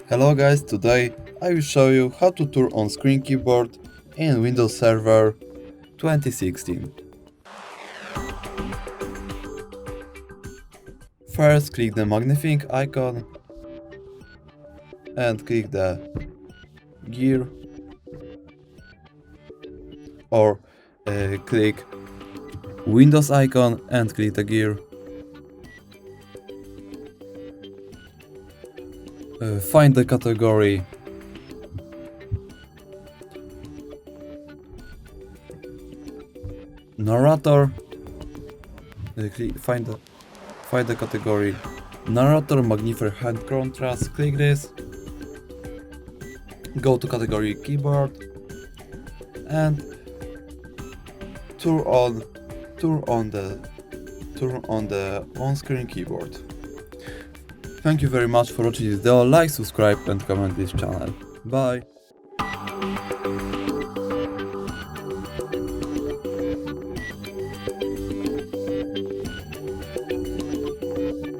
Hello guys, today I will show you how to turn on screen keyboard in Windows Server 2016. First click the magnifying icon and click the gear or click Windows icon and click the gear. Find the category Narrator. Find the category Narrator Magnifier Hand Contrast. Click this. Go to category Keyboard and turn on the on-screen keyboard. Thank you very much for watching this video. Like, subscribe and comment this channel. Bye.